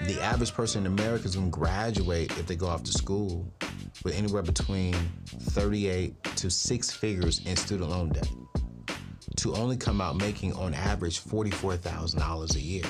The average person in America is going to graduate if they go off to school with anywhere between 38 to 6 figures in student loan debt to only come out making on average $44,000 a year.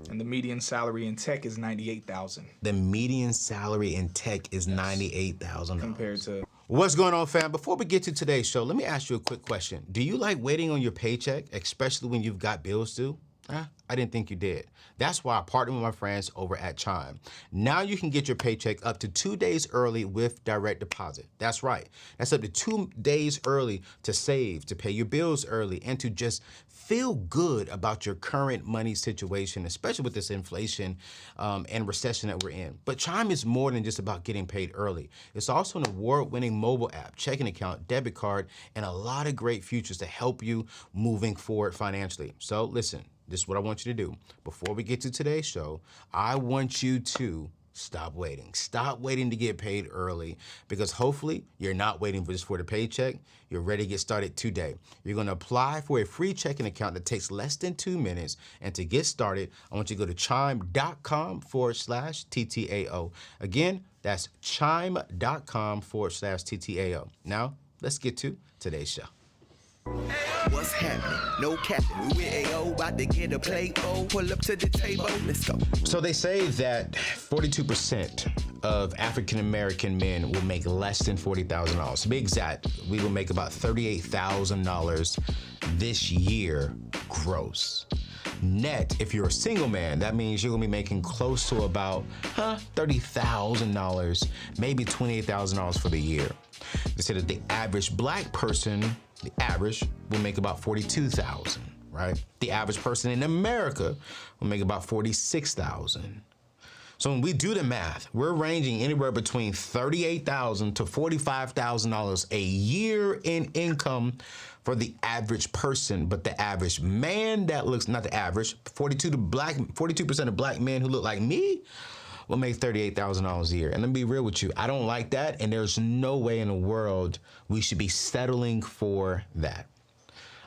And the median salary in tech is $98,000. The median salary in tech is $98,000. Compared to... What's going on, fam? Before we get to today's show, let me ask you a quick question. Do you like waiting on your paycheck, especially when you've got bills due? I didn't think you did. That's why I partnered with my friends over at Chime. Now you can get your paycheck up to 2 days early with direct deposit. That's right. That's up to 2 days early to save, to pay your bills early, and to just feel good about your current money situation, especially with this inflation and recession that we're in. But Chime is more than just about getting paid early. It's also an award-winning mobile app, checking account, debit card, and a lot of great features to help you moving forward financially. So listen. This is what I want you to do. Before we get to today's show, I want you to stop waiting. Stop waiting to get paid early, because hopefully you're not waiting just for the paycheck. You're ready to get started today. You're going to apply for a free checking account that takes less than 2 minutes. And to get started, I want you to go to chime.com/TTAO. Again, that's chime.com/TTAO. Now, let's get to today's show. What's happening? No capping. We with AO, about to get a plate. Oh, pull up to the table. Let's go. So they say that 42% of African-American men will make less than $40,000. To be exact, we will make about $38,000 this year gross. Net, if you're a single man, that means you're gonna be making close to about $30,000, maybe $28,000 for the year. They said that the average black person, the average, will make about $42,000, right? The average person in America will make about $46,000. So when we do the math, we're ranging anywhere between $38,000 to $45,000 a year in income for the average person. But the average man that looks, not the average, 42% of black men who look like me will make $38,000 a year. And let me be real with you, I don't like that, and there's no way in the world we should be settling for that.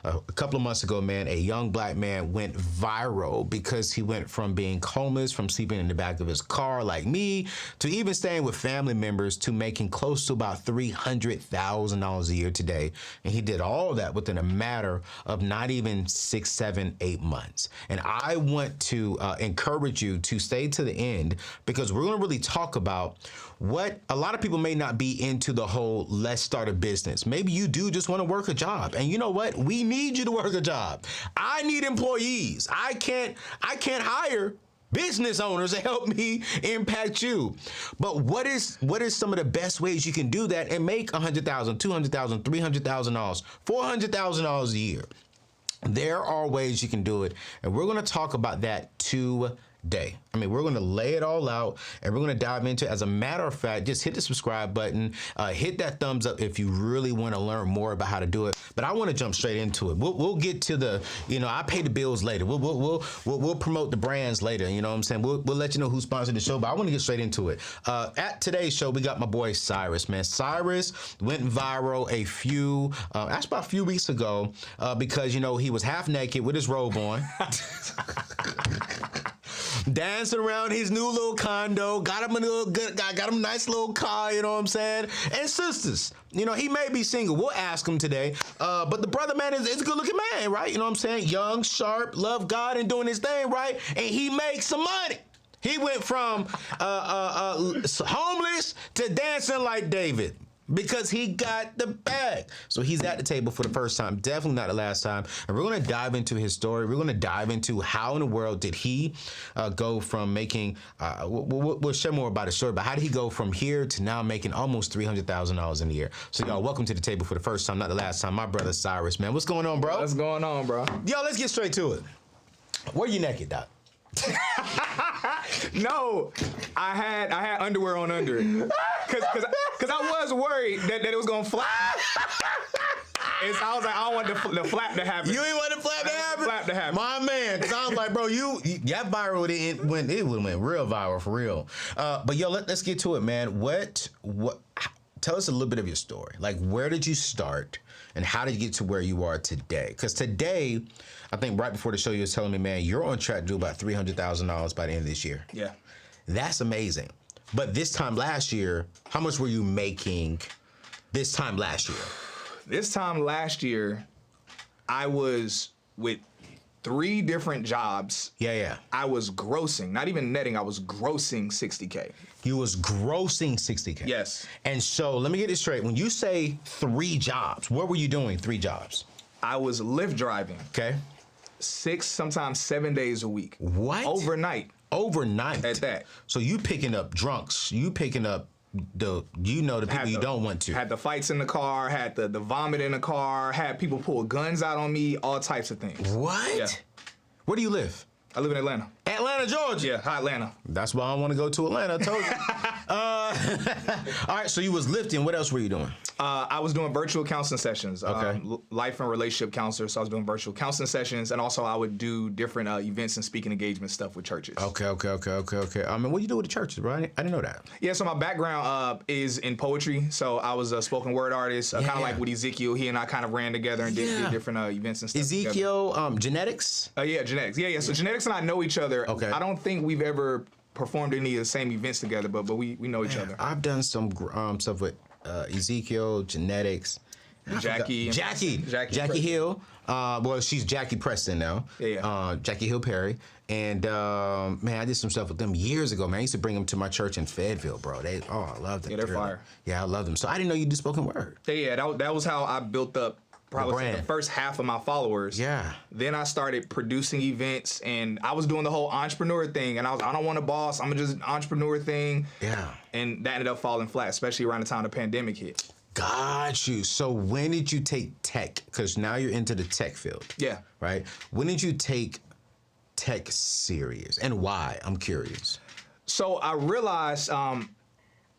A couple of months ago, man, a young black man went viral because he went from being homeless, from sleeping in the back of his car like me, to even staying with family members, to making close to about $300,000 a year today. And he did all that within a matter of not even 6, 7, 8 months. And I want to encourage you to stay to the end, because we're gonna really talk about what a lot of people may not be into, the whole let's start a business. Maybe you do just want to work a job. And you know what? We need you to work a job. I need employees. I can't hire business owners to help me impact you. But what is some of the best ways you can do that and make $100,000, $200,000, $300,000, $400,000 a year? There are ways you can do it, and we're going to talk about that today. I mean, we're going to lay it all out, and we're going to dive into it. As a matter of fact, just hit the subscribe button, hit that thumbs up if you really want to learn more about how to do it. But I want to jump straight into it. We'll get to the, I pay the bills later. We'll promote the brands later. You know what I'm saying? We'll let you know who sponsored the show, but I want to get straight into it. At today's show, we got my boy Cyrus, man. Cyrus went viral about a few weeks ago because, he was half naked with his robe on. Dancing around his new little condo, got him a nice little car, you know what I'm saying? And sisters, he may be single. We'll ask him today. But the brother, man, is a good looking man, right? You know what I'm saying? Young, sharp, love God, and doing his thing, right? And he makes some money. He went from homeless to dancing like David, because he got the bag. So he's at the table for the first time, definitely not the last time. And we're gonna dive into his story. We're gonna dive into how in the world did he go from making, we'll share more about his story, but how did he go from here to now making almost $300,000 in a year? So y'all, welcome to the table for the first time, not the last time. My brother Cyrus, man. What's going on, bro? What's going on, bro? Yo, let's get straight to it. Were you naked, Doc? No, I had underwear on under it, cause I was worried that it was gonna flap. And so I was like, I don't want the flap to happen. You ain't want the flap to happen? My man, cause I was like, bro, that viral, it went real viral for real. But yo, let's get to it, man. Tell us a little bit of your story. Like, where did you start, and how did you get to where you are today? Because today, I think right before the show, you was telling me, man, you're on track to do about $300,000 by the end of this year. Yeah. That's amazing. But this time last year, how much were you making this time last year? This time last year, I was with 3 different jobs. Yeah. I was grossing, not even netting, I was grossing $60K. You was grossing $60K. Yes. And so let me get this straight. When you say 3 jobs, what were you doing 3 jobs? I was Lyft driving. Okay. 6, sometimes 7 days a week. What? Overnight. Overnight. At that. So you picking up drunks. You picking up the people you don't want to. Had the fights in the car, had the vomit in the car, had people pull guns out on me, all types of things. What? Yeah. Where do you live? I live in Atlanta. Atlanta, Georgia. Yeah, hot Atlanta. That's why I want to go to Atlanta. I told you. All right, so you was lifting. What else were you doing? I was doing virtual counseling sessions. Okay. Life and relationship counselor. So I was doing virtual counseling sessions, and also I would do different events and speaking engagement stuff with churches. Okay. I mean, what do you do with the churches, bro? I didn't know that. Yeah, so my background is in poetry. So I was a spoken word artist, kind of like with Ezekiel. He and I kind of ran together and did different events and stuff. Ezekiel, genetics? Yeah, genetics. Yeah. So genetics and I know each other. Okay. I don't think we've ever performed any of the same events together, but we know each other. I've done some stuff with Ezekiel, genetics. Jackie Hill. Well, she's Jackie Preston now. Yeah. Jackie Hill Perry. And man, I did some stuff with them years ago, man. I used to bring them to my church in Fayetteville, bro. I loved them. Yeah, they're fire. Yeah, I love them. So I didn't know you do spoken word. Yeah, that was how I built up probably the first half of my followers. Yeah. Then I started producing events, and I was doing the whole entrepreneur thing, and I don't want a boss. I'm just an entrepreneur thing. Yeah. And that ended up falling flat, especially around the time the pandemic hit. Got you. So when did you take tech? Because now you're into the tech field. Yeah. Right? When did you take tech serious, and why? I'm curious. So I realized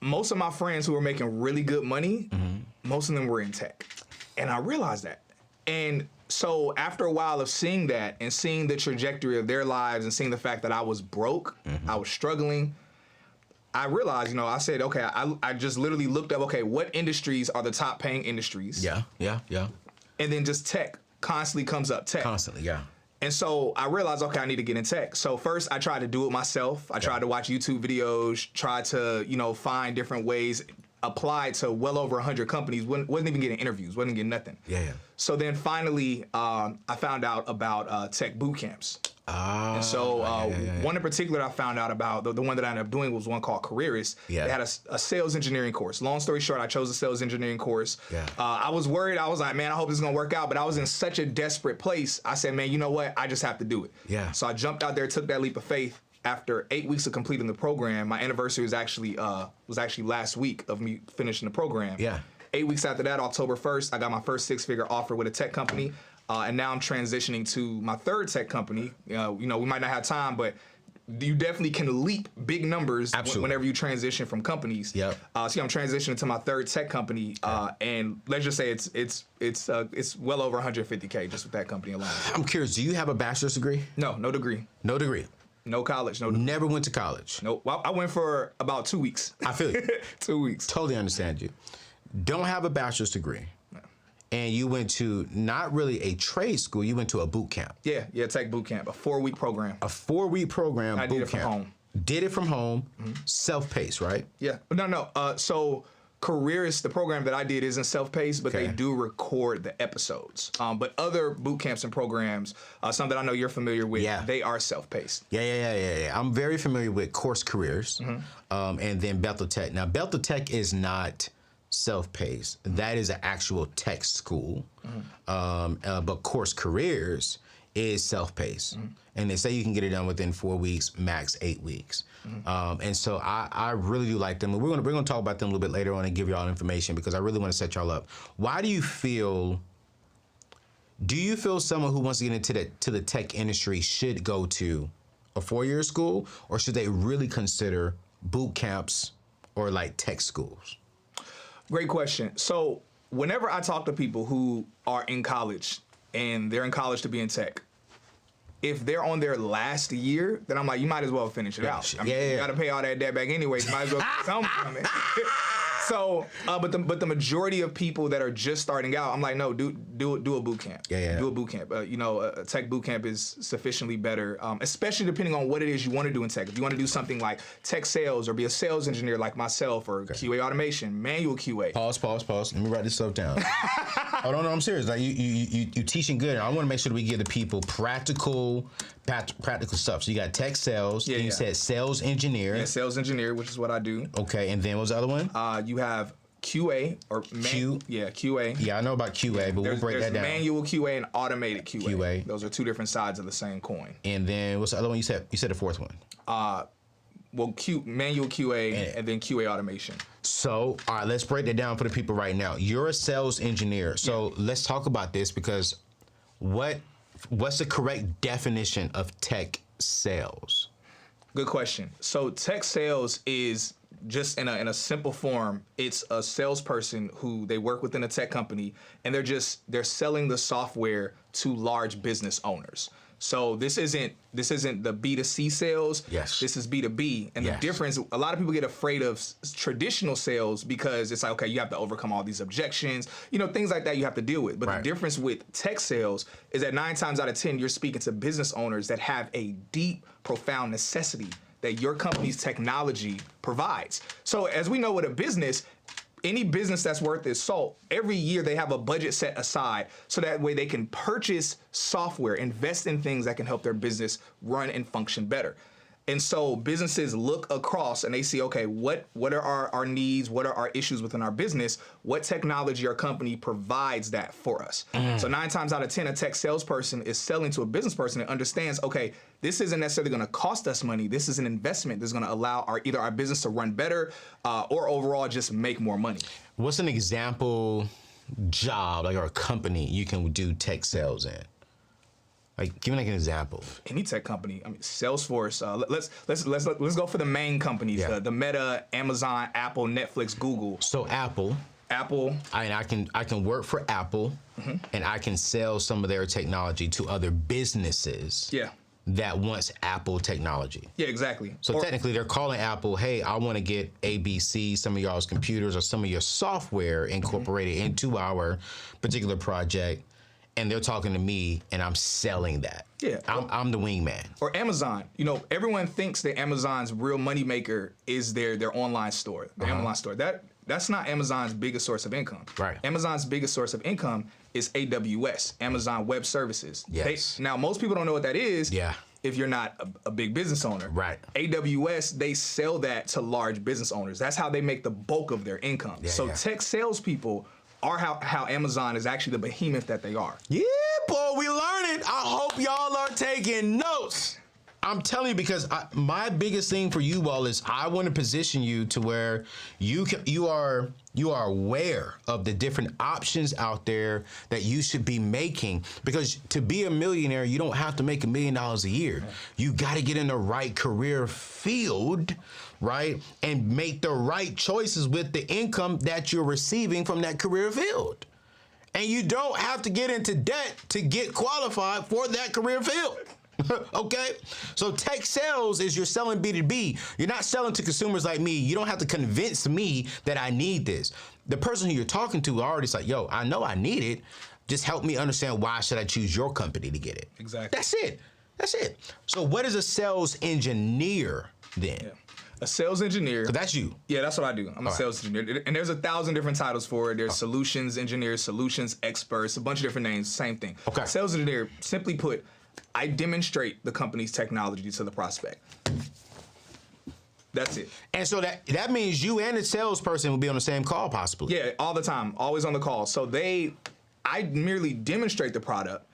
most of my friends who were making really good money, most of them were in tech. And I realized that. And so after a while of seeing that and seeing the trajectory of their lives and seeing the fact that I was broke, I was struggling, I realized, I said, okay, I just literally looked up, okay, what industries are the top paying industries? Yeah. And then just tech constantly comes up, tech. Constantly, yeah. And so I realized, okay, I need to get in tech. So first I tried to do it myself. I tried to watch YouTube videos, tried to, find different ways, applied to well over 100 companies, wasn't even getting interviews, wasn't getting nothing. Yeah. So then finally, I found out about tech bootcamps. And so one in particular I found out about, the one that I ended up doing was one called Cyrus. Yeah. They had a sales engineering course. Long story short, I chose a sales engineering course. Yeah. I was worried. I was like, man, I hope this is going to work out. But I was in such a desperate place. I said, man, you know what? I just have to do it. Yeah. So I jumped out there, took that leap of faith. After 8 weeks of completing the program, my anniversary was actually last week of me finishing the program. Yeah. 8 weeks after that, October 1st, I got my first 6-figure offer with a tech company. And now I'm transitioning to my third tech company. We might not have time, but you definitely can leap big numbers whenever you transition from companies. Yep. So I'm transitioning to my third tech company, and let's just say it's well over 150K just with that company alone. I'm curious, do you have a bachelor's degree? No degree. No degree. No college. No degree. Never went to college. Nope. Well, I went for about 2 weeks. I feel you. 2 weeks. Totally understand you. Don't have a bachelor's degree. No. And you went to not really a trade school, you went to a boot camp. Yeah, tech boot camp, a 4-week program. A 4-week program, I boot did it camp. from home. Did it from home, self-paced, right? Yeah. No. So Careerist, the program that I did isn't self-paced, but they do record the episodes. But other boot camps and programs, some that I know you're familiar with, they are self-paced. Yeah. I'm very familiar with Course Careers, and then Bethel Tech. Now, Bethel Tech is not self-paced. That is an actual tech school. But Course Careers is self-paced. And they say you can get it done within 4 weeks, max 8 weeks. And so I really do like them. We're gonna talk about them a little bit later on and give y'all information because I really want to set y'all up. Why do you feel someone who wants to get into the tech industry should go to a 4-year school, or should they really consider boot camps or like tech schools? Great question. So whenever I talk to people who are in college and they're in college to be in tech, if they're on their last year, then I'm like, you might as well finish it out. I mean, you got to pay all that debt back anyway. You might as well get something from it. So, but the majority of people that are just starting out, I'm like, no, do a boot camp. Yeah. Do a boot camp. A tech boot camp is sufficiently better, especially depending on what it is you want to do in tech. If you want to do something like tech sales or be a sales engineer like myself, or QA automation, manual QA. Pause. Let me write this stuff down. Oh no, I'm serious. Like you teaching good. I want to make sure that we give the people practical stuff. So you got tech sales. Yeah, you said sales engineer. Yeah, sales engineer, which is what I do. Okay, and then what was the other one? You have QA or QA. Yeah, I know about QA, but we'll break that down. There's manual QA and automated QA. QA. Those are two different sides of the same coin. And then what's the other one you said? You said the fourth one. Manual QA and then QA automation. So, all right, let's break that down for the people right now. You're a sales engineer. So let's talk about this, because what's the correct definition of tech sales? Good question. So tech sales is just in a simple form, it's a salesperson who they work within a tech company, and they're selling the software to large business owners. So this isn't the B2C sales. Yes. This is B2B. And the difference, a lot of people get afraid of traditional sales because it's like, okay, you have to overcome all these objections, things like that you have to deal with. But the difference with tech sales is that 9 times out of 10, you're speaking to business owners that have a deep, profound necessity that your company's technology provides. So as we know with a business, any business that's worth its salt, every year they have a budget set aside so that way they can purchase software, invest in things that can help their business run and function better. And so businesses look across and they see, okay, what are our needs? What are our issues within our business? What technology or company provides that for us? So 9 times out of 10, a tech salesperson is selling to a business person that understands, okay, this isn't necessarily going to cost us money. This is an investment that's going to allow either our business to run better or overall just make more money. What's an example job, or a company you can do tech sales in? Like, give me an example. Any tech company, Salesforce. Let's go for the main companies. Yeah. The Meta, Amazon, Apple, Netflix, Google. So Apple. I can work for Apple, and I can sell some of their technology to other businesses. Yeah. That wants Apple technology. Yeah, exactly. So technically, they're calling Apple, hey, I want to get ABC, some of y'all's computers or some of your software incorporated into our particular project. And they're talking to me, and I'm selling that. Yeah. I'm the wingman. Or Amazon. Everyone thinks that Amazon's real moneymaker is their online store, online store. That's not Amazon's biggest source of income. Right. Amazon's biggest source of income is AWS, Amazon Web Services. Yes. Now, most people don't know what that is. Yeah. If you're not a big business owner. Right. AWS, they sell that to large business owners. That's how they make the bulk of their income. Tech salespeople are how Amazon is actually the behemoth that they are. Yeah, boy, we learning. I hope y'all are taking notes. I'm telling you, because my biggest thing for you all is I want to position you to where you are aware of the different options out there that you should be making. Because to be a millionaire, you don't have to make $1 million a year. You got to get in the right career field, right, and make the right choices with the income that you're receiving from that career field. And you don't have to get into debt to get qualified for that career field. Okay? So tech sales is you're selling B2B. You're not selling to consumers like me. You don't have to convince me that I need this. The person who you're talking to already is like, yo, I know I need it. Just help me understand why should I choose your company to get it. Exactly. That's it. So what is a sales engineer then? Yeah. A sales engineer. So that's you. Yeah, that's what I do. I'm a sales engineer. And there's 1,000 different titles for it. There's solutions engineers, solutions experts, a bunch of different names, same thing. Okay. Sales engineer, simply put, I demonstrate the company's technology to the prospect. That's it. And so that means you and the salesperson will be on the same call possibly. Yeah, all the time, always on the call. So I merely demonstrate the product.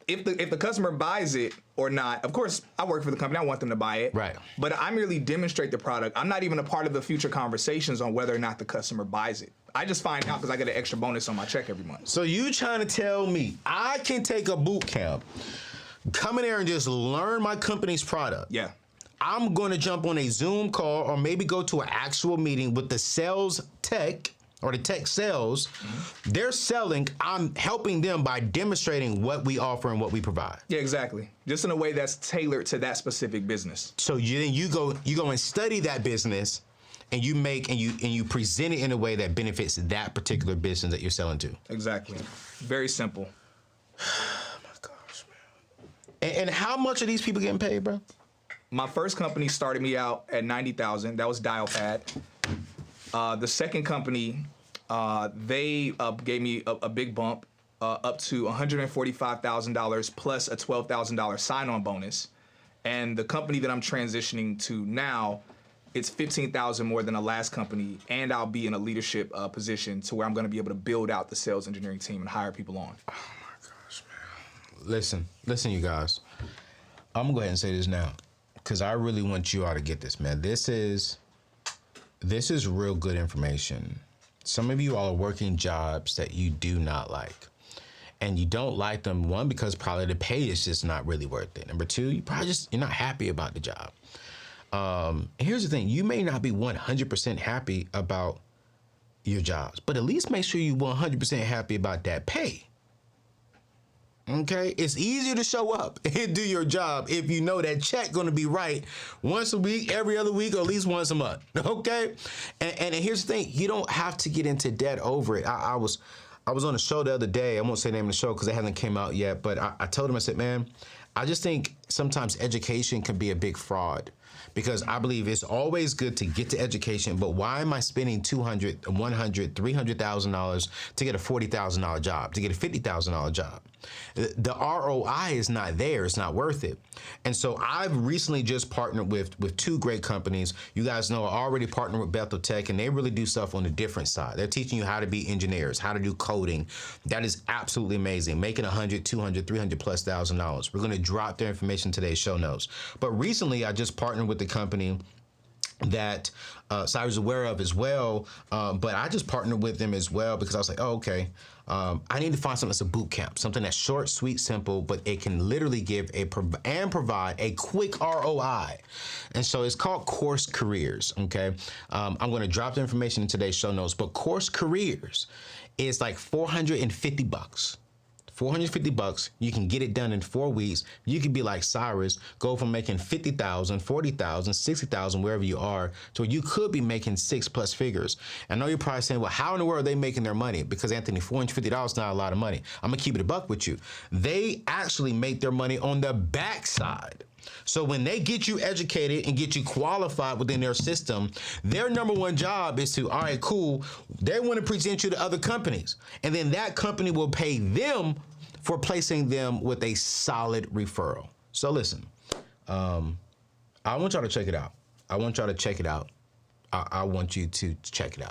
If the customer buys it or not, of course, I work for the company. I want them to buy it. Right. But I merely demonstrate the product. I'm not even a part of the future conversations on whether or not the customer buys it. I just find out because I get an extra bonus on my check every month. So you trying to tell me I can take a boot camp, come in there and just learn my company's product? Yeah. I'm going to jump on a Zoom call or maybe go to an actual meeting with the sales tech or the tech sales. Mm-hmm. They're selling. I'm helping them by demonstrating what we offer and what we provide. Yeah, exactly. Just in a way that's tailored to that specific business. So you go and study that business, and you present it in a way that benefits that particular business that you're selling to. Exactly. Very simple. Oh my gosh, man. And how much are these people getting paid, bro? My first company started me out at $90,000. That was Dialpad. The second company, they gave me a big bump, up to $145,000 plus a $12,000 sign-on bonus. And the company that I'm transitioning to now, it's $15,000 more than the last company, and I'll be in a leadership position to where I'm going to be able to build out the sales engineering team and hire people on. Oh my gosh, man. Listen, you guys. I'm gonna go ahead and say this now, because I really want you all to get this, man. This is real good information. Some of you all are working jobs that you do not like. And you don't like them, one, because probably the pay is just not really worth it. Number two, you're not happy about the job. Here's the thing, you may not be 100% happy about your jobs, but at least make sure you're 100% happy about that pay. Okay? It's easier to show up and do your job if you know that check gonna be right once a week, every other week, or at least once a month. Okay? And here's the thing, you don't have to get into debt over it. I was on a show the other day. I won't say the name of the show because it hasn't came out yet, but I told him, I said, man, I just think sometimes education can be a big fraud, because I believe it's always good to get to education, but why am I spending $200, $100, $300,000 to get a $40,000 job, to get a $50,000 job? The ROI is not there. It's not worth it. And so I've recently just partnered with two great companies. You guys know I already partnered with Bethel Tech, and they really do stuff on a different side. They're teaching you how to be engineers, how to do coding. That is absolutely amazing. Making $100, $200, $300 plus $1,000. We're going to drop their information in today's show notes. But recently I just partnered with the company that Cyrus is aware of as well, but I just partnered with them as well because I was like, oh, okay, I need to find something that's a boot camp, something that's short, sweet, simple, but it can literally give and provide a quick ROI. And so it's called Course Careers, okay? I'm gonna drop the information in today's show notes, but Course Careers is like $450. $450, you can get it done in 4 weeks. You can be like Cyrus, go from making $50,000, $40,000, $60,000, wherever you are, to where you could be making 6+ figures. I know you're probably saying, well, how in the world are they making their money? Because Anthony, $450 is not a lot of money. I'm gonna keep it a buck with you. They actually make their money on the backside. So when they get you educated and get you qualified within their system, their number one job is to, all right, cool, they want to present you to other companies. And then that company will pay them for placing them with a solid referral. So listen, I want y'all to check it out. I want you to check it out.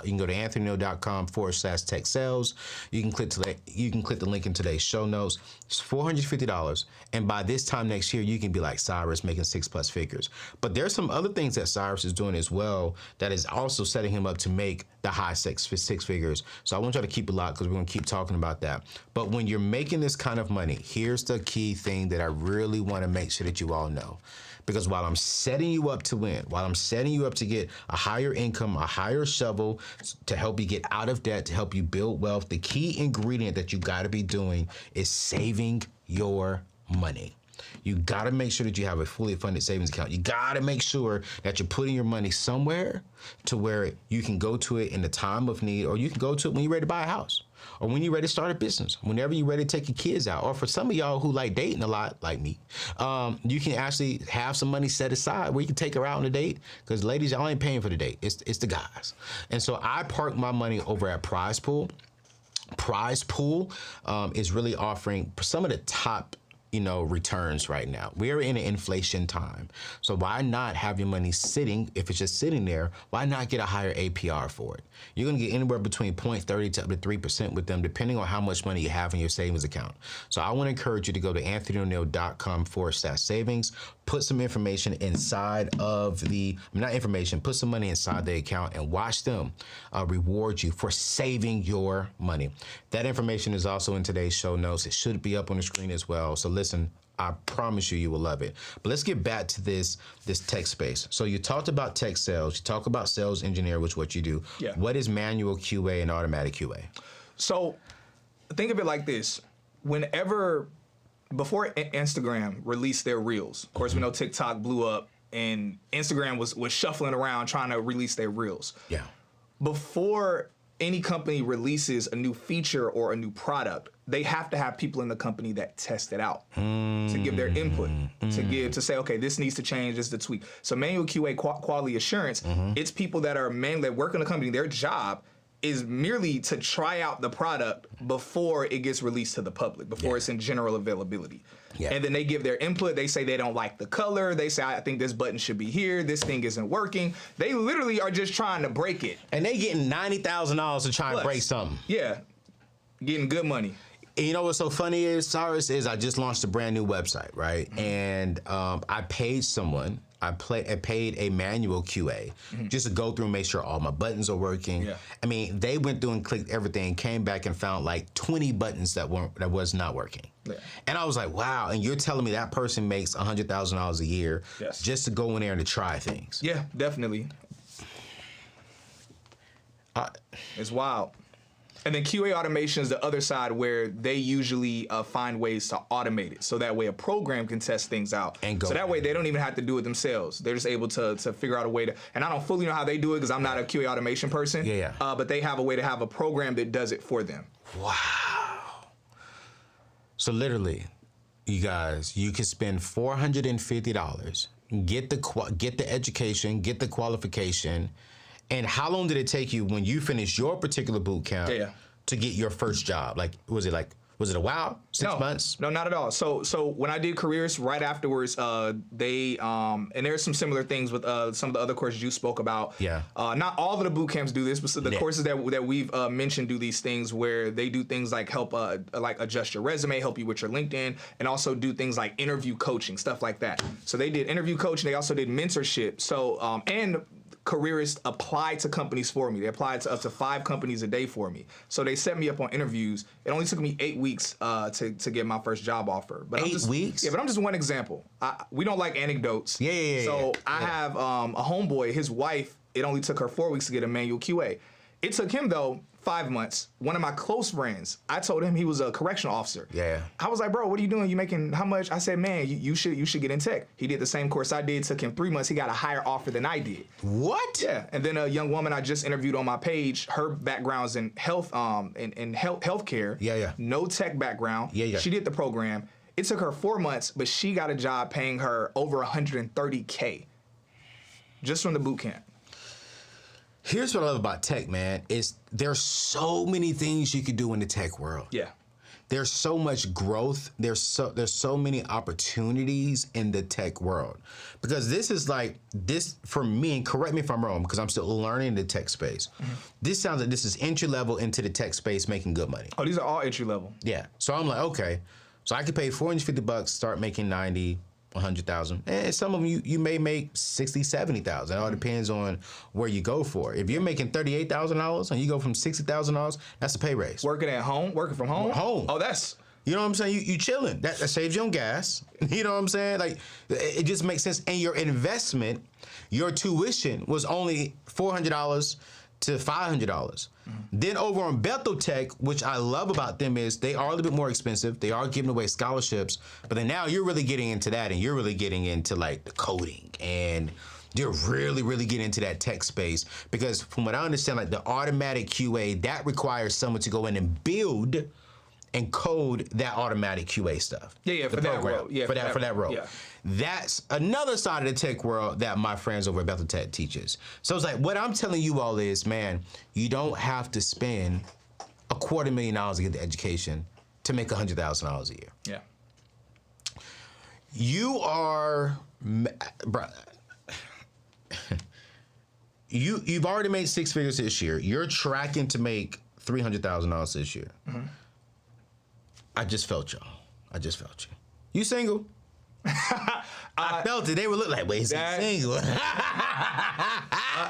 You can go to anthonyneal.com/tech sales. You can click the link in today's show notes. It's $450. And by this time next year, you can be like Cyrus, making 6+ figures. But there's some other things that Cyrus is doing as well that is also setting him up to make the high six figures. So I want y'all to keep it locked because we're going to keep talking about that. But when you're making this kind of money, here's the key thing that I really want to make sure that you all know. Because while I'm setting you up to win, while I'm setting you up to get a higher income, a higher shovel, to help you get out of debt, to help you build wealth, the key ingredient that you gotta be doing is saving your money. You gotta make sure that you have a fully funded savings account. You gotta make sure that you're putting your money somewhere to where you can go to it in the time of need, or you can go to it when you're ready to buy a house, or when you're ready to start a business, whenever you're ready to take your kids out. Or for some of y'all who like dating a lot, like me, you can actually have some money set aside where you can take her out on a date, because ladies, y'all ain't paying for the date. It's the guys. And so I park my money over at Prize Pool. Prize Pool is really offering some of the top returns right now. We're in an inflation time. So why not have your money sitting? If it's just sitting there, why not get a higher APR for it? You're gonna get anywhere between 0.30 to up to 3% with them, depending on how much money you have in your savings account. So I wanna encourage you to go to anthonyoneal.com/savings, put some information inside of put some money inside the account and watch them reward you for saving your money. That information is also in today's show notes. It should be up on the screen as well. So listen, I promise you will love it. But let's get back to this tech space. So you talked about tech sales. You talk about sales engineer, which is what you do. Yeah. What is manual QA and automatic QA? So think of it like this. Before Instagram released their reels, of course, we know TikTok blew up and Instagram was shuffling around trying to release their reels. Yeah. Before any company releases a new feature or a new product, they have to have people in the company that test it out to give their input, to say, okay, this needs to change, this is the tweak. So manual QA, quality assurance, it's people that are that work in the company. Their job is merely to try out the product before it gets released to the public, before it's in general availability. Yeah. And then they give their input. They say they don't like the color. They say, I think this button should be here. This thing isn't working. They literally are just trying to break it. And they getting $90,000 to try and break something. Yeah, getting good money. And you know what's so funny is, Cyrus, is I just launched a brand new website, right? And I paid someone. I paid a manual QA just to go through and make sure all my buttons are working. Yeah. I mean, they went through and clicked everything, came back and found like 20 buttons that was not working. Yeah. And I was like, wow. And you're telling me that person makes $100,000 a year just to go in there and to try things? Yeah, definitely. It's wild. And then QA automation is the other side where they usually find ways to automate it. So that way a program can test things out. And go. So that way they don't even have to do it themselves. They're just able to figure out a way to, and I don't fully know how they do it because I'm not a QA automation person. Yeah. But they have a way to have a program that does it for them. Wow. So literally, you guys, you can spend $450, get the education, get the qualification. And how long did it take you when you finished your particular boot camp to get your first job? Like, was it a while? 6 months? No, not at all. So when I did careers right afterwards, they and there's some similar things with some of the other courses you spoke about. Yeah. Not all of the boot camps do this, but so the courses that we've mentioned do these things where they do things like help like adjust your resume, help you with your LinkedIn, and also do things like interview coaching, stuff like that. So they did interview coaching. They also did mentorship. So and careerists applied to companies for me. They applied to up to 5 companies a day for me. So they set me up on interviews. It only took me 8 weeks to get my first job offer. But 8 weeks? Yeah, but I'm just one example. We don't like anecdotes. Yeah. So I have a homeboy, his wife, it only took her 4 weeks to get a manual QA. It took him, though, 5 months. One of my close friends, I told him he was a correctional officer. Yeah. I was like, bro, what are you doing? You making how much? I said, man, you should get in tech. He did the same course I did. Took him 3 months. He got a higher offer than I did. What? Yeah. And then a young woman I just interviewed on my page, her background's in health, in healthcare. Yeah. No tech background. Yeah. She did the program. It took her 4 months, but she got a job paying her over $130K just from the boot camp. Here's what I love about tech, man, is there's so many things you could do in the tech world. Yeah. There's so much growth. There's so many opportunities in the tech world. Because this is like, this, for me, and correct me if I'm wrong, because I'm still learning the tech space. This sounds like this is entry level into the tech space making good money. Oh, these are all entry level. Yeah. So I'm like, okay, so I could pay $450, start making 90, 100,000. And some of them you may make 60, 70,000. It all depends on where you go for. If you're making $38,000 and you go from $60,000, that's a pay raise. Working from home? Home. Oh, that's... You know what I'm saying? You chilling. That saves you on gas. You know what I'm saying? Like, it just makes sense. And your investment, your tuition was only $400 to $500. Then over on Bethel Tech, which I love about them is they are a little bit more expensive. They are giving away scholarships, but then now you're really getting into that, and you're really getting into like the coding, and you're really, really getting into that tech space, because from what I understand, like the automatic QA, that requires someone to go in and build and code that automatic QA stuff. Yeah, for that role. Yeah, for that role. Yeah. That's another side of the tech world that my friends over at Bethel Tech teaches. So it's like, what I'm telling you all is, man, you don't have to spend $250,000 to get the education to make $100,000 a year. Yeah. You are, bro, you've already made 6 figures this year. You're tracking to make $300,000 this year. I just felt y'all. I just felt you. You single? I felt it. They would look like, wait, is he single?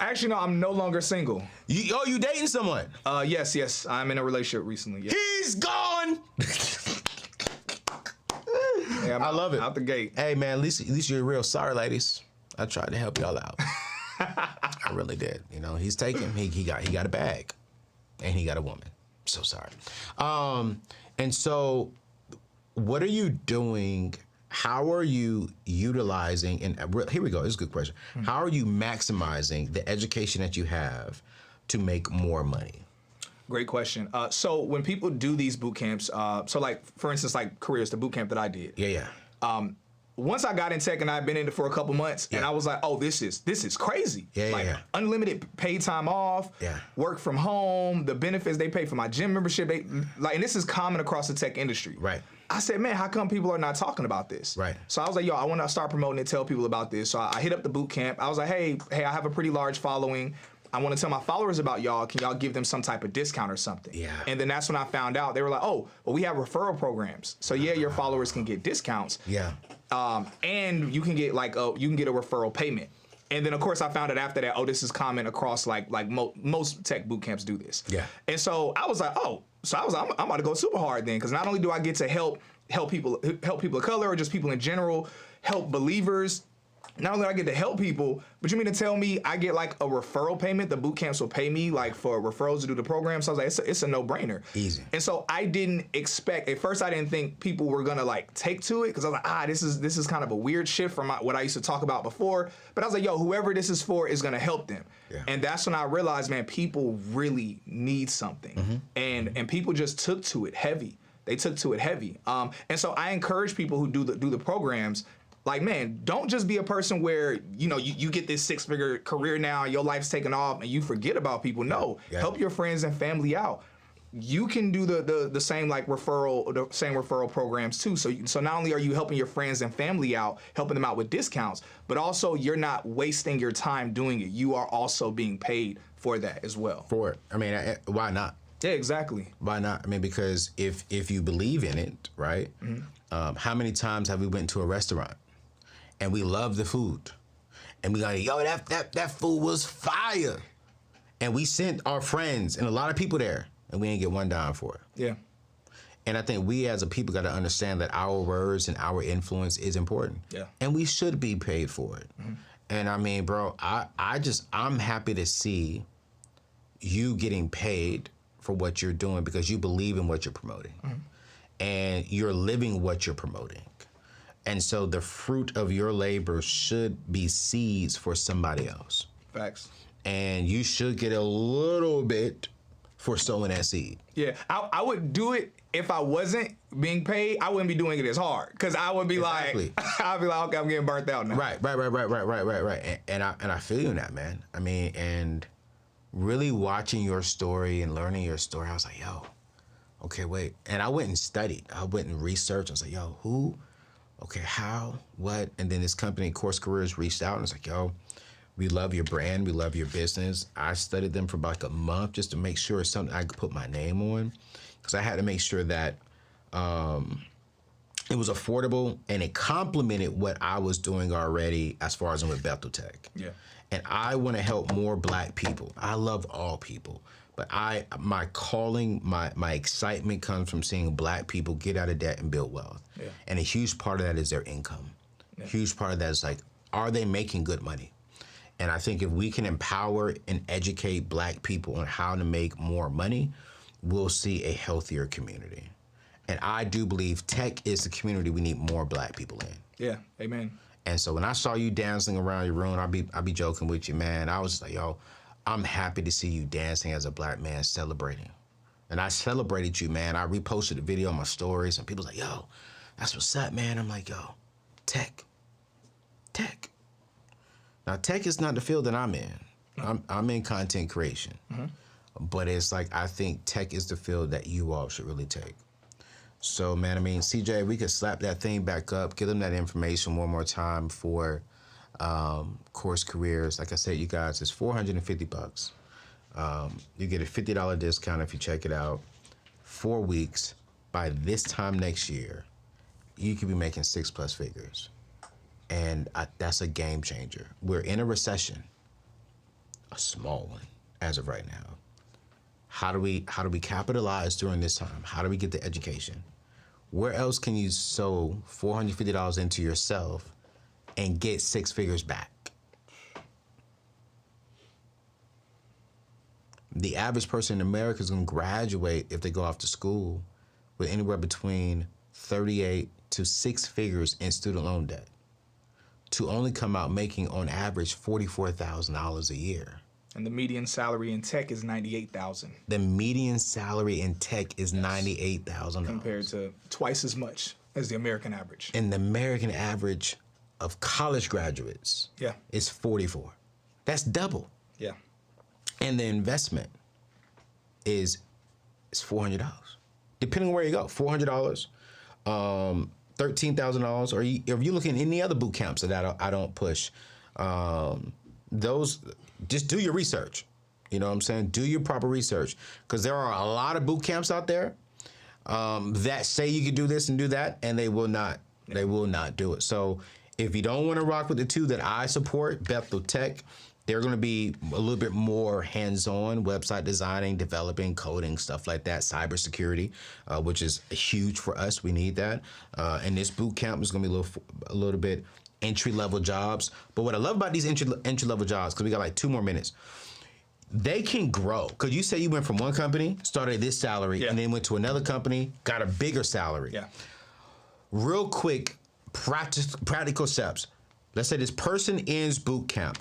Actually, no, I'm no longer single. You dating someone? Yes. I'm in a relationship recently. Yeah. He's gone. Yeah, I love it. Out the gate. Hey, man, at least you're real. Sorry, ladies. I tried to help y'all out. I really did. You know, he's taken. He got a bag, and he got a woman. So sorry. And so, what are you doing? how are you utilizing, and here we go, this is a good question. How are you maximizing the education that you have to make more money? Great question. So when people do these boot camps, so like for instance, like careers, the boot camp that I did. Yeah. Once I got in tech and I've been in it for a couple months, and I was like, oh, this is crazy. Like unlimited paid time off, work from home, the benefits they pay for my gym membership, and this is common across the tech industry. Right. I said, man, how come people are not talking about this? Right. So I was like, yo, I want to start promoting it, tell people about this. So I hit up the boot camp. I was like, hey, I have a pretty large following. I want to tell my followers about y'all. Can y'all give them some type of discount or something? Yeah. And then that's when I found out. They were like, oh, well, we have referral programs. So yeah, your followers can get discounts. Yeah. And you can get a referral payment. And then of course I found out after that, oh, this is common across most tech boot camps do this. Yeah. And so I was like, I'm about to go super hard then, because not only do I get to help people of color or just people in general, help believers. Not only do I get to help people, but you mean to tell me I get like a referral payment? The boot camps will pay me like for referrals to do the program. So I was like, it's a no-brainer. Easy. And so I didn't expect, at first I didn't think people were gonna like take to it, because I was like, this is kind of a weird shift from what I used to talk about before. But I was like, yo, whoever this is for is gonna help them. Yeah. And that's when I realized, man, people really need something. And people just took to it heavy. They took to it heavy. And so I encourage people who do the programs, like, man, don't just be a person where, you get this 6-figure career now, your life's taken off, and you forget about people. No, help your friends and family out. You can do the same referral programs too. So not only are you helping your friends and family out, helping them out with discounts, but also you're not wasting your time doing it. You are also being paid for that as well. For it. I mean, why not? Yeah, exactly. Why not? I mean, because if you believe in it, right? How many times have we went to a restaurant and we love the food, and we go, yo, that food was fire, and we sent our friends and a lot of people there, and we ain't get one dime for it. Yeah. And I think we as a people got to understand that our words and our influence is important. Yeah. And we should be paid for it. And I mean, bro, I'm happy to see you getting paid for what you're doing, because you believe in what you're promoting. And you're living what you're promoting. And so the fruit of your labor should be seeds for somebody else. Facts. And you should get a little bit for sowing that seed. Yeah, I would do it if I wasn't being paid. I wouldn't be doing it as hard, because I would be like, I'd be like, okay, I'm getting burnt out now. Right. And I feel you in that, man. I mean, and really watching your story and learning your story, I was like, yo, okay, wait. And I went and studied. I went and researched. I was like, yo, who? Okay, how? What? And then this company, Course Careers, reached out and was like, yo, we love your brand. We love your business. I studied them for about a month just to make sure it's something I could put my name on, because I had to make sure that it was affordable and it complemented what I was doing already as far as I'm with Bethel Tech. Yeah. And I want to help more Black people. I love all people. But my calling, my excitement comes from seeing Black people get out of debt and build wealth. Yeah. And a huge part of that is their income. Yeah. A huge part of that is like, are they making good money? And I think if we can empower and educate Black people on how to make more money, we'll see a healthier community. And I do believe tech is the community we need more Black people in. Yeah, amen. And so when I saw you dancing around your room, I'll be joking with you, man. I was just like, yo, I'm happy to see you dancing as a Black man celebrating. And I celebrated you, man. I reposted the video on my stories, and people's like, yo, that's what's up, man. I'm like, yo, tech. Now, tech is not the field that I'm in. I'm in content creation. But it's like, I think tech is the field that you all should really take. So, man, I mean, CJ, we could slap that thing back up, give them that information one more time for Course Careers. Like I said, you guys, it's $450. You get a $50 discount if you check it out. 4 weeks. By this time next year, you could be making 6+ figures. And that's a game changer. We're in a recession, a small one as of right now. How do we capitalize during this time? How do we get the education? Where else can you sow $450 into yourself and get 6 figures back? The average person in America is going to graduate, if they go off to school, with anywhere between $38,000 to 6 figures in student loan debt to only come out making on average $44,000 a year. And the median salary in tech is $98,000. The median salary in tech is $98,000. Compared to twice as much as the American average. And the American average of college graduates is 44. That's double. Yeah. And the investment is $400. Depending on where you go, $400, $13,000, or if you're looking at any other boot camps that I don't push, those, just do your research. You know what I'm saying? Do your proper research, because there are a lot of boot camps out there that say you can do this and do that, and they will not. They will not do it. So if you don't want to rock with the two that I support, Bethel Tech, they're going to be a little bit more hands-on, website designing, developing, coding, stuff like that, cybersecurity, which is huge for us. We need that. And this boot camp is going to be a little bit entry-level jobs. But what I love about these entry-level jobs, because we got like 2 more minutes, they can grow. Because you say you went from one company, started at this salary, and then went to another company, got a bigger salary. Yeah. Real quick, practical steps. Let's say this person ends boot camp.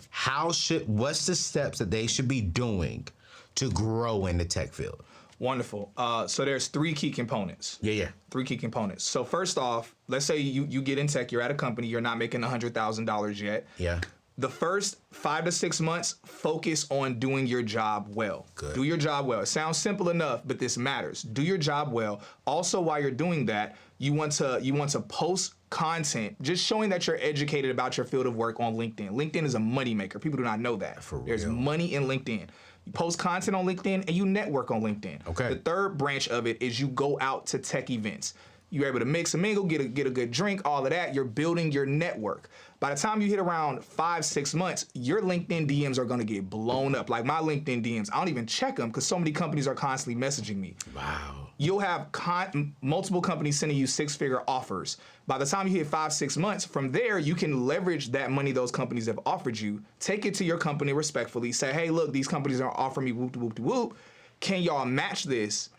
What's the steps that they should be doing to grow in the tech field? Wonderful. So there's 3 key components. Yeah. 3 key components. So first off, let's say you get in tech, you're at a company, you're not making $100,000 yet. Yeah. The first 5 to 6 months, focus on doing your job well. Good. Do your job well. It sounds simple enough, but this matters. Do your job well. Also, while you're doing that, you want to post content just showing that you're educated about your field of work on LinkedIn. LinkedIn is a moneymaker. People do not know that. There's money in LinkedIn. You post content on LinkedIn and you network on LinkedIn. Okay. The third branch of it is you go out to tech events. You're able to mix and mingle, get a good drink, all of that. You're building your network. By the time you hit around 5-6 months, your LinkedIn DMs are gonna get blown up. Like my LinkedIn DMs, I don't even check them because so many companies are constantly messaging me. Wow. You'll have multiple companies sending you 6-figure offers. By the time you hit 5-6 months, from there, you can leverage that money those companies have offered you, take it to your company respectfully, say, hey, look, these companies are offering me whoop-de-whoop-de-whoop. Can y'all match this?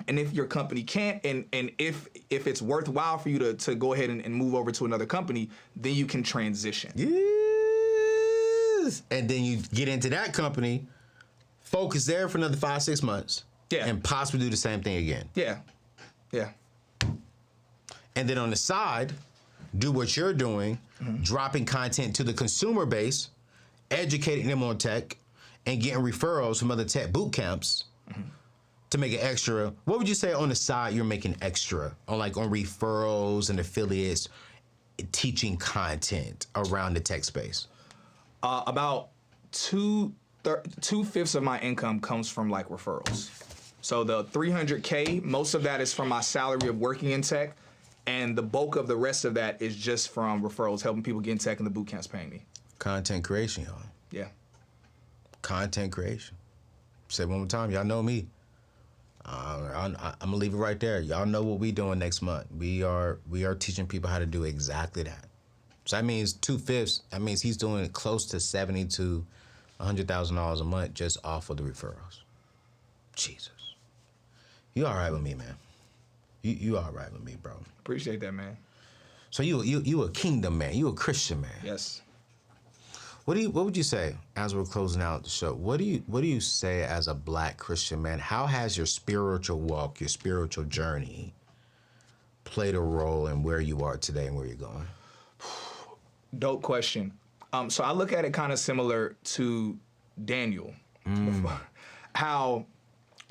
And if your company can't, and if it's worthwhile for you to go ahead and move over to another company, then you can transition. Yes. And then you get into that company, focus there for another 5-6 months. Yeah. And possibly do the same thing again. Yeah. Yeah. And then on the side, do what you're doing, dropping content to the consumer base, educating them on tech, and getting referrals from other tech boot camps to make it extra. What would you say on the side you're making extra on referrals and affiliates, teaching content around the tech space? About 2/5 of my income comes from referrals. So the $300K, most of that is from my salary of working in tech, and the bulk of the rest of that is just from referrals, helping people get in tech, and the boot camps paying me. Content creation, y'all. Yeah. Content creation. Say it one more time. Y'all know me. I'm gonna leave it right there. Y'all know what we doing next month. We are teaching people how to do exactly that. So that means 2/5. That means he's doing close to $70,000 to $100,000 a month just off of the referrals. Jesus, you all right with me, man? You all right with me, bro? Appreciate that, man. So you a kingdom man. You a Christian man. Yes. What would you say as we're closing out the show? What do you say as a Black Christian man? How has your spiritual walk, your spiritual journey, played a role in where you are today and where you're going? Dope question. So I look at it kind of similar to Daniel. How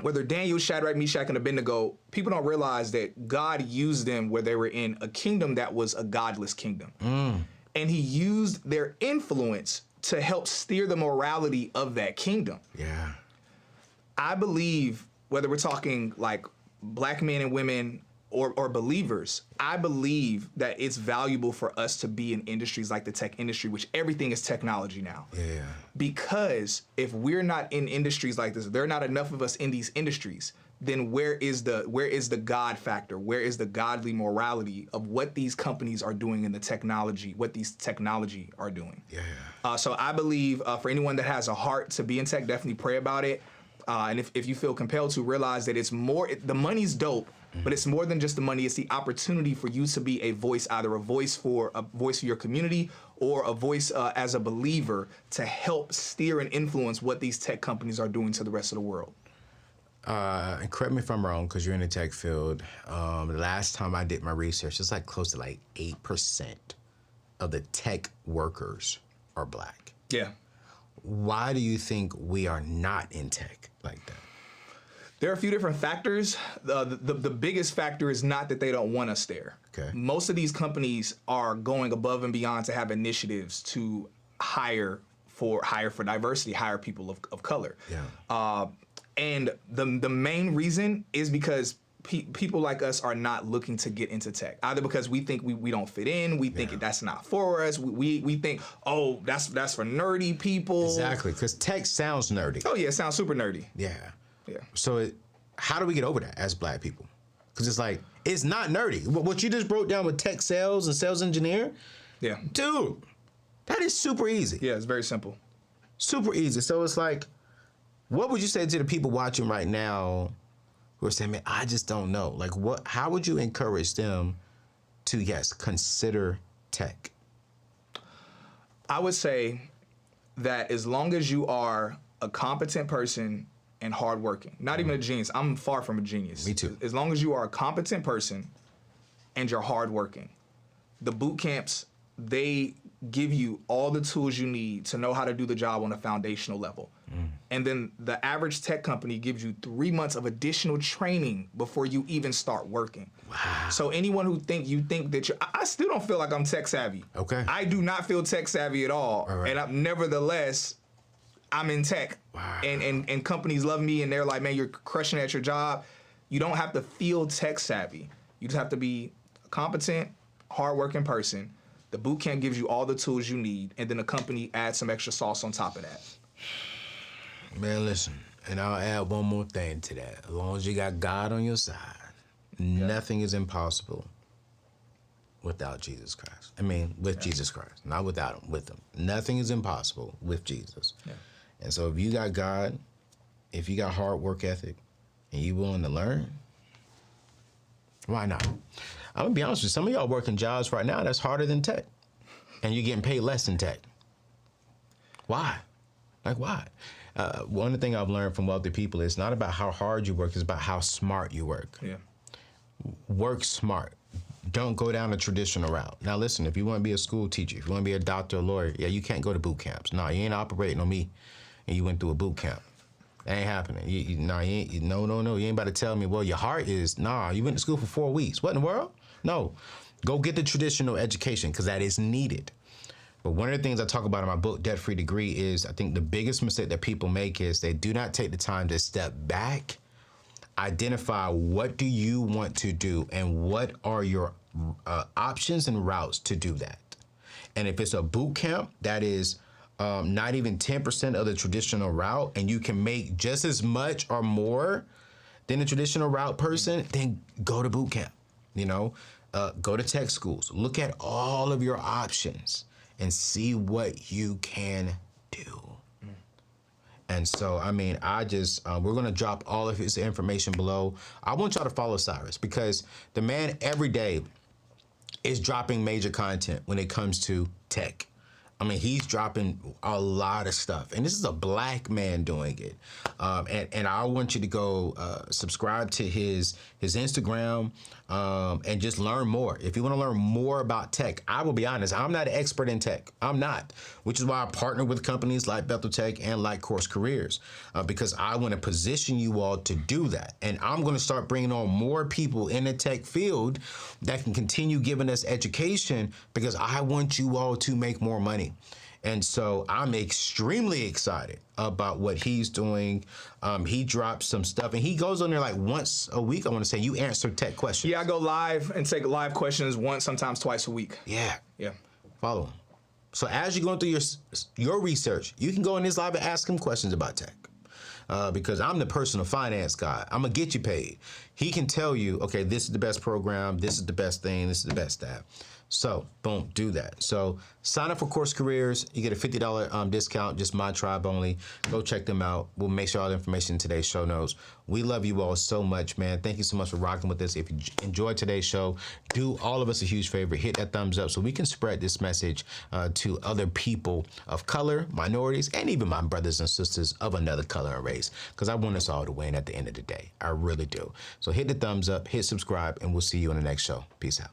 whether Daniel, Shadrach, Meshach, and Abednego, people don't realize that God used them where they were in a kingdom that was a godless kingdom. And he used their influence to help steer the morality of that kingdom. Yeah. I believe, whether we're talking Black men and women or believers, I believe that it's valuable for us to be in industries like the tech industry, which everything is technology now. Yeah. Because if we're not in industries like this, there are not enough of us in these industries, then where is the God factor? Where is the godly morality of what these companies are doing in the technology, what these technology are doing? Yeah. So I believe for anyone that has a heart to be in tech, definitely pray about it. And if you feel compelled to, realize that it's more, the money's dope, But it's more than just the money. It's the opportunity for you to be a voice, either a voice for your community or a voice as a believer to help steer and influence what these tech companies are doing to the rest of the world. And correct me if I'm wrong, because you're in the tech field. The last time I did my research, it's like close to like 8% of the tech workers are black. Yeah. Why do you think we are not in tech like that? There are a few different factors. The biggest factor is not that they don't want us there. Okay. Most of these companies are going above and beyond to have initiatives to hire for diversity, hire people of color. Yeah. And the main reason is because people like us are not looking to get into tech, either because we think we don't fit in, we think that's not for us, we think, oh, that's for nerdy people. Exactly, because tech sounds nerdy. Oh yeah, it sounds super nerdy. Yeah. Yeah. So how do we get over that as black people? Because it's like, it's not nerdy. What you just broke down with tech sales and sales engineer, Yeah. dude, that is super easy. Yeah, it's very simple. Super easy. So it's like, what would you say to the people watching right now who are saying, man, I just don't know? Like, how would you encourage them to, yes, consider tech? I would say that as long as you are a competent person and hardworking, not even a genius. I'm far from a genius. Me too. As long as you are a competent person and you're hardworking, the boot camps, they give you all the tools you need to know how to do the job on a foundational level. And then the average tech company gives you 3 months of additional training before you even start working. Wow. So anyone who you think that I still don't feel like I'm tech savvy. Okay. I do not feel tech savvy at all. Right. And nevertheless, I'm in tech. Wow. And companies love me and they're like, man, you're crushing at your job. You don't have to feel tech savvy. You just have to be a competent, hardworking person. The boot camp gives you all the tools you need, and then the company adds some extra sauce on top of that. Man, listen, and I'll add one more thing to that. As long as you got God on your side, nothing is impossible without Jesus Christ. I mean, with Jesus Christ, not without him, with him. Nothing is impossible with Jesus. Yeah. And so if you got God, if you got hard work ethic, and you willing to learn, why not? I'm gonna be honest with you, some of y'all working jobs right now that's harder than tech, and you're getting paid less than tech. Why? Like, why? One thing I've learned from wealthy people is not about how hard you work, it's about how smart you work. Yeah. Work smart. Don't go down the traditional route. Now listen, if you want to be a school teacher, if you want to be a doctor or lawyer, yeah, you can't go to boot camps. No, you ain't operating on me and you went through a boot camp. That ain't happening. No, you ain't about to tell me, well, your heart is, nah, you went to school for 4 weeks. What in the world? No. Go get the traditional education because that is needed. But one of the things I talk about in my book, Debt Free Degree, is I think the biggest mistake that people make is they do not take the time to step back, identify what do you want to do and what are your options and routes to do that. And if it's a boot camp, that is not even 10% of the traditional route, and you can make just as much or more than a traditional route person, then go to boot camp. Go to tech schools. Look at all of your options and see what you can do. And so, I mean, we're going to drop all of his information below. I want y'all to follow Cyrus because the man every day is dropping major content when it comes to tech. I mean, he's dropping a lot of stuff, and this is a black man doing it. And I want you to go subscribe to his Instagram and just learn more. If you want to learn more about tech, I will be honest, I'm not an expert in tech. I'm not, which is why I partner with companies like Bethel Tech and like Course Careers, because I want to position you all to do that. And I'm going to start bringing on more people in the tech field that can continue giving us education because I want you all to make more money. And so I'm extremely excited about what he's doing. He drops some stuff, and he goes on there like once a week. I want to say you answer tech questions. Yeah, I go live and take live questions once, sometimes twice a week. Yeah. Yeah. Follow him. So as you're going through your research, you can go in this live and ask him questions about tech. Because I'm the personal finance guy. I'm going to get you paid. He can tell you, okay, this is the best program, this is the best thing, this is the best that. So, boom, do that. So, sign up for Course Careers. You get a $50 discount, just my tribe only. Go check them out. We'll make sure all the information in today's show notes. We love you all so much, man. Thank you so much for rocking with us. If you enjoyed today's show, do all of us a huge favor. Hit that thumbs up so we can spread this message to other people of color, minorities, and even my brothers and sisters of another color and race. Because I want us all to win at the end of the day. I really do. So hit the thumbs up, hit subscribe, and we'll see you on the next show. Peace out.